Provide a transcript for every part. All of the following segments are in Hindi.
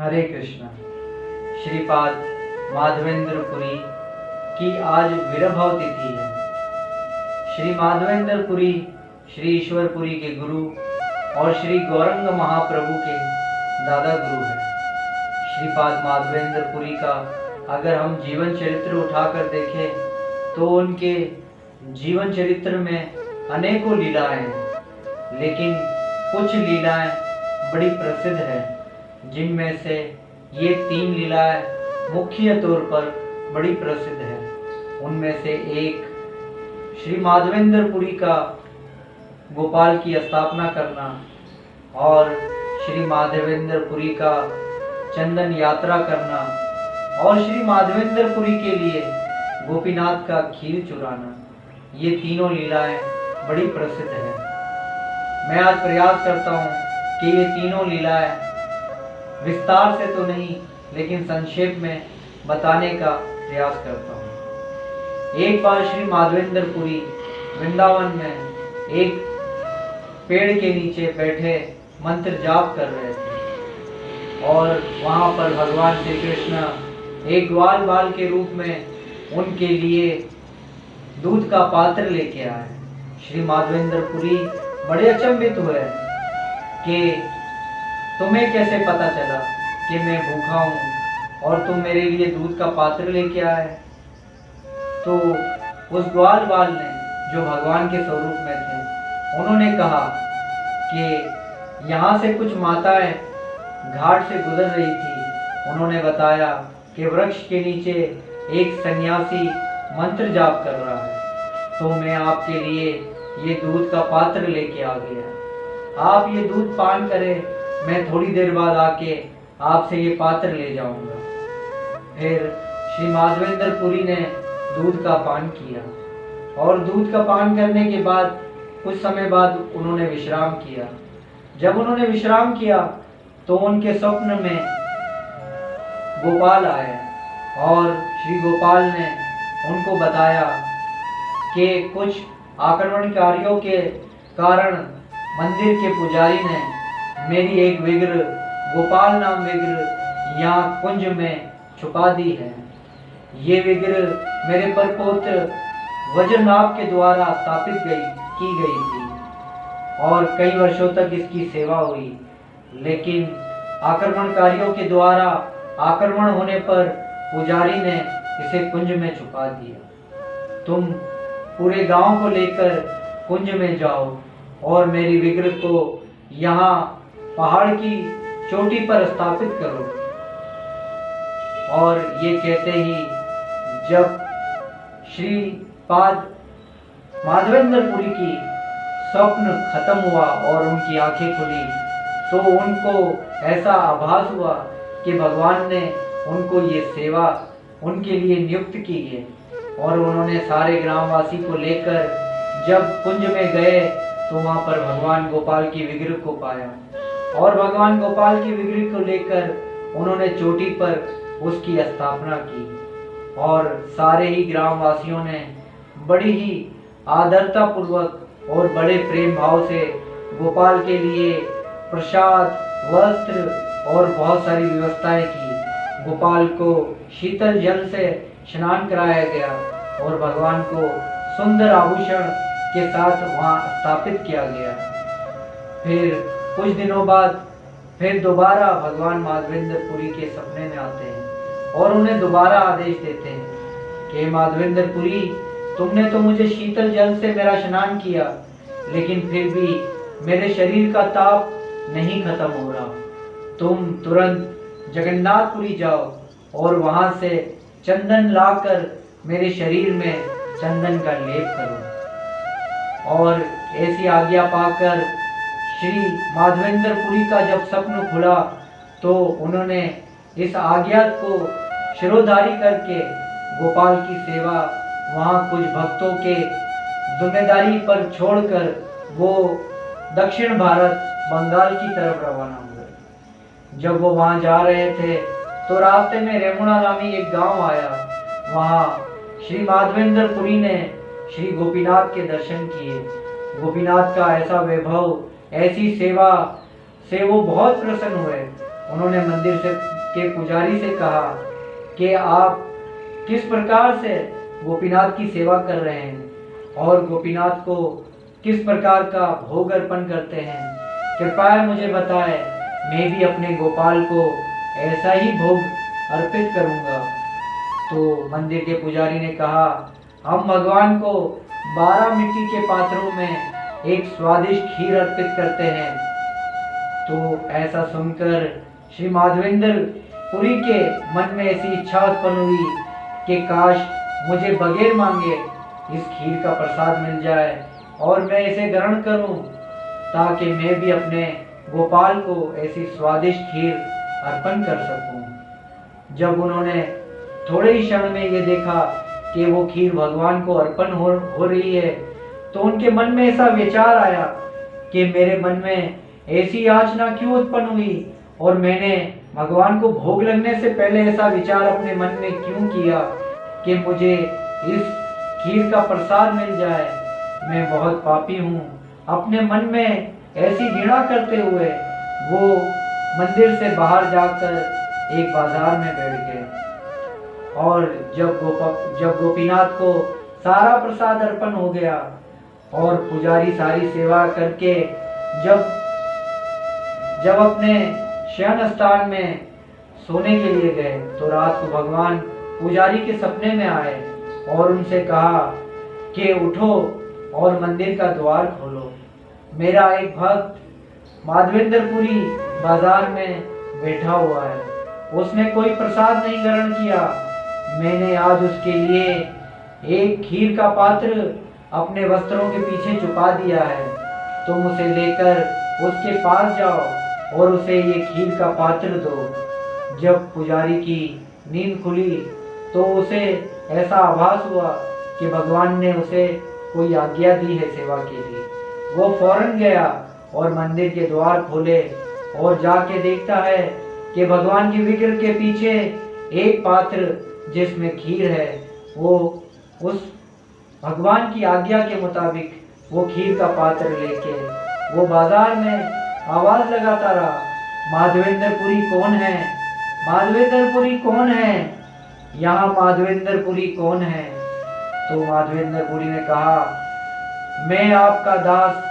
हरे कृष्णा। श्रीपाद माधवेंद्रपुरी की आज विरभव तिथि है। श्री माधवेंद्रपुरी श्री ईश्वरपुरी के गुरु और श्री गौरंग महाप्रभु के दादा गुरु हैं। श्रीपाद माधवेंद्रपुरी का अगर हम जीवन चरित्र उठाकर देखें तो उनके जीवन चरित्र में अनेकों लीलाएं हैं, लेकिन कुछ लीलाएं बड़ी प्रसिद्ध हैं, जिनमें से ये 3 लीलाएं मुख्य तौर पर बड़ी प्रसिद्ध हैं। उनमें से एक श्री माधवेंद्रपुरी का गोपाल की स्थापना करना और श्री माधवेंद्रपुरी का चंदन यात्रा करना और श्री माधवेंद्रपुरी के लिए गोपीनाथ का खीर चुराना, ये तीनों लीलाएं बड़ी प्रसिद्ध हैं। मैं आज प्रयास करता हूँ कि ये तीनों लीलाएं विस्तार से तो नहीं लेकिन संक्षेप में बताने का प्रयास करता हूँ। एक बार श्री माधवेंद्रपुरी वृंदावन में एक पेड़ के नीचे बैठे मंत्र जाप कर रहे थे और वहाँ पर भगवान श्री कृष्ण एक ग्वाल बाल के रूप में उनके लिए दूध का पात्र लेके आए। श्री माधवेंद्रपुरी बड़े अचंभित हुए कि तुम्हें कैसे पता चला कि मैं भूखा हूँ और तुम मेरे लिए दूध का पात्र लेके आए। तो उस ग्वाल बाल ने, जो भगवान के स्वरूप में थे, उन्होंने कहा कि यहाँ से कुछ माताएं घाट से गुजर रही थी। उन्होंने बताया कि वृक्ष के नीचे एक सन्यासी मंत्र जाप कर रहा है, तो मैं आपके लिए ये दूध का पात्र लेके आ गया। आप ये दूध पान करें, मैं थोड़ी देर बाद आके आपसे ये पात्र ले जाऊंगा। फिर श्री माधवेंद्रपुरी ने दूध का पान किया और दूध का पान करने के बाद कुछ समय बाद उन्होंने विश्राम किया। जब उन्होंने विश्राम किया तो उनके स्वप्न में गोपाल आए और श्री गोपाल ने उनको बताया कि कुछ आक्रमणकारियों के कारण मंदिर के पुजारी ने मेरी एक विग्रह, गोपाल नाम विग्रह, यहाँ कुंज में छुपा दी है। ये विग्रह मेरे परपौत्र वज्रनाभ के द्वारा स्थापित की गई थी और कई वर्षों तक इसकी सेवा हुई, लेकिन आक्रमणकारियों के द्वारा आक्रमण होने पर पुजारी ने इसे कुंज में छुपा दिया। तुम पूरे गांव को लेकर कुंज में जाओ और मेरी विग्रह को यहाँ पहाड़ की चोटी पर स्थापित करो। और ये कहते ही जब श्रीपाद माधवेंद्रपुरी की स्वप्न खत्म हुआ और उनकी आंखें खुली तो उनको ऐसा आभास हुआ कि भगवान ने उनको ये सेवा उनके लिए नियुक्त की है। और उन्होंने सारे ग्रामवासी को लेकर जब कुंज में गए तो वहाँ पर भगवान गोपाल की विग्रह को पाया और भगवान गोपाल की विग्रह को लेकर उन्होंने चोटी पर उसकी स्थापना की और सारे ही ग्रामवासियों ने बड़ी ही आदरता पूर्वक और बड़े प्रेम भाव से गोपाल के लिए प्रसाद, वस्त्र और बहुत सारी व्यवस्थाएं की। गोपाल को शीतल जल से स्नान कराया गया और भगवान को सुंदर आभूषण के साथ वहाँ स्थापित किया गया। फिर कुछ दिनों बाद फिर दोबारा भगवान माधवेंद्रपुरी के सपने में आते हैं और उन्हें दोबारा आदेश देते हैं कि माधवेंद्रपुरी, तुमने तो मुझे शीतल जल से मेरा स्नान किया, लेकिन फिर भी मेरे शरीर का ताप नहीं खत्म हो रहा। तुम तुरंत जगन्नाथपुरी जाओ और वहां से चंदन लाकर मेरे शरीर में चंदन का लेप करो। और ऐसी आज्ञा पाकर श्री माधवेंद्रपुरी का जब स्वप्न खुला तो उन्होंने इस आज्ञा को शिरोधारी करके गोपाल की सेवा वहाँ कुछ भक्तों के जिम्मेदारी पर छोड़कर वो दक्षिण भारत बंगाल की तरफ रवाना हुए। जब वो वहाँ जा रहे थे तो रास्ते में रेमुणा नामी एक गांव आया। वहाँ श्री माधवेंद्रपुरी ने श्री गोपीनाथ के दर्शन किए। गोपीनाथ का ऐसा वैभव, ऐसी सेवा से वो बहुत प्रसन्न हुए। उन्होंने मंदिर से के पुजारी से कहा कि आप किस प्रकार से गोपीनाथ की सेवा कर रहे हैं और गोपीनाथ को किस प्रकार का भोग अर्पण करते हैं, कृपया मुझे बताएं, मैं भी अपने गोपाल को ऐसा ही भोग अर्पित करूंगा। तो मंदिर के पुजारी ने कहा, हम भगवान को 12 मिट्टी के पात्रों में एक स्वादिष्ट खीर अर्पित करते हैं। तो ऐसा सुनकर श्री माधवेंद्र पुरी के मन में ऐसी इच्छा उत्पन्न हुई कि काश मुझे बगैर मांगे इस खीर का प्रसाद मिल जाए और मैं इसे ग्रहण करूं, ताकि मैं भी अपने गोपाल को ऐसी स्वादिष्ट खीर अर्पण कर सकूं। जब उन्होंने थोड़े ही क्षण में ये देखा कि वो खीर भगवान को अर्पण हो रही है, तो उनके मन में ऐसा विचार आया कि मेरे मन में ऐसी याचना क्यों उत्पन्न हुई और मैंने भगवान को भोग लगने से पहले ऐसा विचार अपने मन में क्यों किया कि मुझे इस खीर का प्रसाद मिल जाए। मैं बहुत पापी हूँ। अपने मन में ऐसी घृणा करते हुए वो मंदिर से बाहर जाकर एक बाजार में बैठ गए और जब गोपीनाथ को सारा प्रसाद अर्पण हो गया और पुजारी सारी सेवा करके जब अपने शयन स्थान में सोने के लिए गए, तो रात को भगवान पुजारी के सपने में आए और उनसे कहा कि उठो और मंदिर का द्वार खोलो। मेरा एक भक्त माधवेंद्रपुरी बाजार में बैठा हुआ है, उसने कोई प्रसाद नहीं ग्रहण किया। मैंने आज उसके लिए एक खीर का पात्र अपने वस्त्रों के पीछे छुपा दिया है। तुम उसे लेकर उसके पास जाओ और उसे ये खीर का पात्र दो। जब पुजारी की नींद खुली तो उसे ऐसा आभास हुआ कि भगवान ने उसे कोई आज्ञा दी है सेवा के लिए। वो फौरन गया और मंदिर के द्वार खोले और जाके देखता है कि भगवान की विग्रह के पीछे एक पात्र जिसमें खीर है, वो उस भगवान की आज्ञा के मुताबिक वो खीर का पात्र लेके वो बाजार में आवाज लगाता रहा, माधवेंद्रपुरी कौन है, माधवेंद्रपुरी कौन है, यहाँ माधवेंद्रपुरी कौन है। तो माधवेंद्रपुरी ने कहा, मैं आपका दास,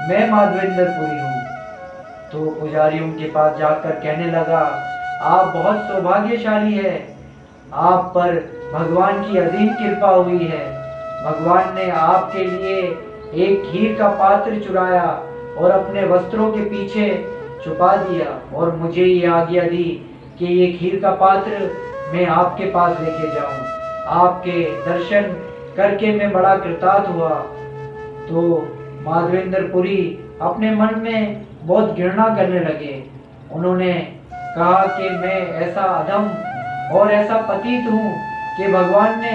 मैं माधवेंद्रपुरी हूँ। तो पुजारी उनके पास जाकर कहने लगा, आप बहुत सौभाग्यशाली है, आप पर भगवान की असीम कृपा हुई है। भगवान ने आपके लिए एक खीर का पात्र चुराया और अपने वस्त्रों के पीछे छुपा दिया और मुझे ये आज्ञा दी कि ये खीर का पात्र मैं आपके पास लेके जाऊं। आपके दर्शन करके मैं बड़ा कृतार्थ हुआ। तो माधवेंद्रपुरी अपने मन में बहुत घृणा करने लगे। उन्होंने कहा कि मैं ऐसा अधम और ऐसा पतित हूँ कि भगवान ने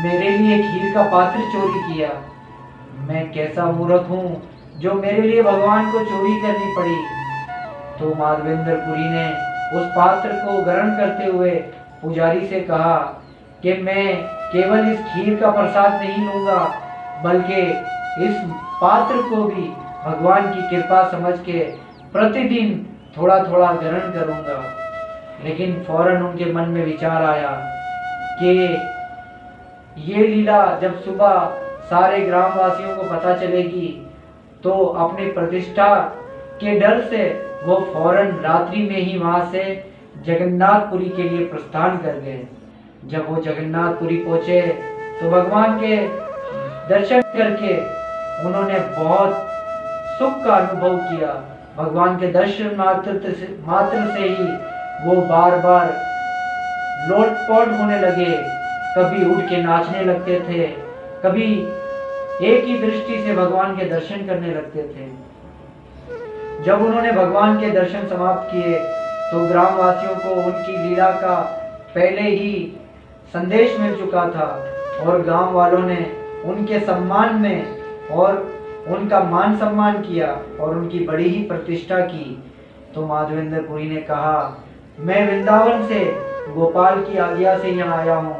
मेरे लिए खीर का पात्र चोरी किया। मैं कैसा मूर्ख हूँ जो मेरे लिए भगवान को चोरी करनी पड़ी। तो माधवेंद्रपुरी ने उस पात्र को ग्रहण करते हुए पुजारी से कहा कि मैं केवल इस खीर का प्रसाद नहीं लूंगा, बल्कि इस पात्र को भी भगवान की कृपा समझ के प्रतिदिन थोड़ा थोड़ा ग्रहण करूंगा। लेकिन फौरन उनके मन में विचार आया कि ये लीला जब सुबह सारे ग्रामवासियों को पता चलेगी तो अपनी प्रतिष्ठा के डर से वो फौरन रात्रि में ही वहां से जगन्नाथपुरी के लिए प्रस्थान कर गए। जब वो जगन्नाथपुरी पहुंचे तो भगवान के दर्शन करके उन्होंने बहुत सुख का अनुभव किया। भगवान के दर्शन मात्र से ही वो बार बार लोटपोट होने लगे, कभी उठ के नाचने लगते थे, कभी एक ही दृष्टि से भगवान के दर्शन करने लगते थे। जब उन्होंने भगवान के दर्शन समाप्त किए तो ग्रामवासियों को उनकी लीला का पहले ही संदेश मिल चुका था और गांव वालों ने उनके सम्मान में और उनका मान सम्मान किया और उनकी बड़ी ही प्रतिष्ठा की। तो माधवेंद्रपुरी ने कहा, मैं वृंदावन से गोपाल की आज्ञा से यहाँ आया हूँ।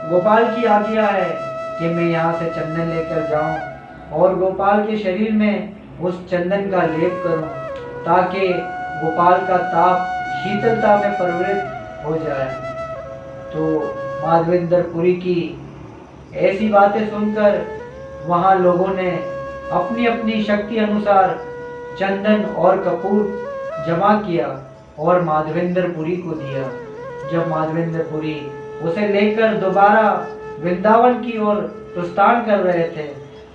गोपाल की आज्ञा है कि मैं यहाँ से चंदन लेकर जाऊँ और गोपाल के शरीर में उस चंदन का लेप करूँ, ताकि गोपाल का ताप शीतलता में हो जाए। तो माधवेंद्रपुरी की ऐसी बातें सुनकर वहाँ लोगों ने अपनी अपनी शक्ति अनुसार चंदन और कपूर जमा किया और माधवेंद्रपुरी को दिया। जब माधवेंद्रपुरी उसे लेकर दोबारा वृंदावन की ओर प्रस्थान कर रहे थे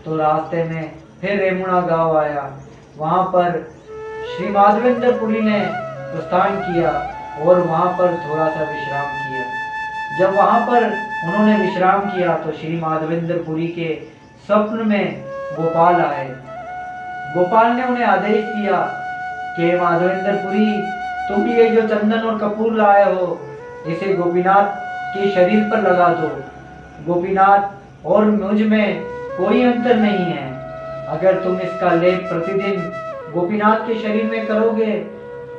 तो रास्ते में फिर रेमुणा गांव आया। वहां पर श्री माधवेंद्रपुरी ने प्रस्थान किया और वहां पर थोड़ा सा विश्राम किया। जब वहां पर उन्होंने विश्राम किया तो श्री माधवेंद्रपुरी के स्वप्न में गोपाल आए। गोपाल ने उन्हें आदेश दिया कि माधवेंद्रपुरी, तुम ये जो चंदन और कपूर लाए हो इसे गोपीनाथ के शरीर पर लगा दो। गोपीनाथ और मुझ में कोई अंतर नहीं है। अगर तुम इसका लेप प्रतिदिन गोपीनाथ के शरीर में करोगे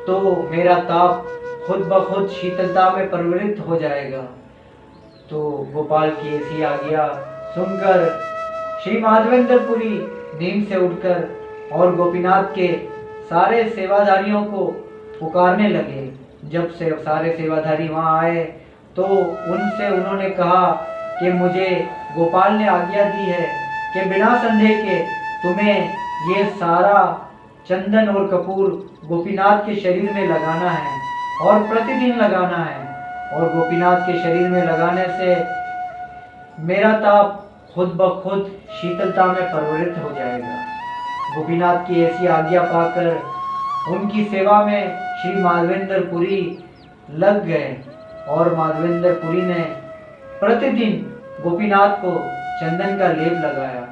तो मेरा ताप खुद ब खुद शीतलता में परिवर्तित हो जाएगा। तो गोपाल की ऐसी आज्ञा सुनकर श्री माधवेंद्रपुरी नींद से उठकर और गोपीनाथ के सारे सेवाधारियों को पुकारने लगे। जब से सारे सेवाधारी वहां आए तो उनसे उन्होंने कहा कि मुझे गोपाल ने आज्ञा दी है कि बिना संदेह के तुम्हें ये सारा चंदन और कपूर गोपीनाथ के शरीर में लगाना है और प्रतिदिन लगाना है। और गोपीनाथ के शरीर में लगाने से मेरा ताप खुद ब खुद शीतलता में परिवर्तित हो जाएगा। गोपीनाथ की ऐसी आज्ञा पाकर उनकी सेवा में श्री माधवेंद्रपुरी लग गए और माधवेंद्रपुरी ने प्रतिदिन गोपीनाथ को चंदन का लेप लगाया,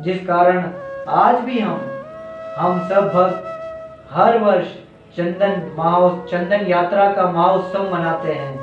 जिस कारण आज भी हम सब भक्त हर वर्ष चंदन यात्रा का महोत्सव मनाते हैं।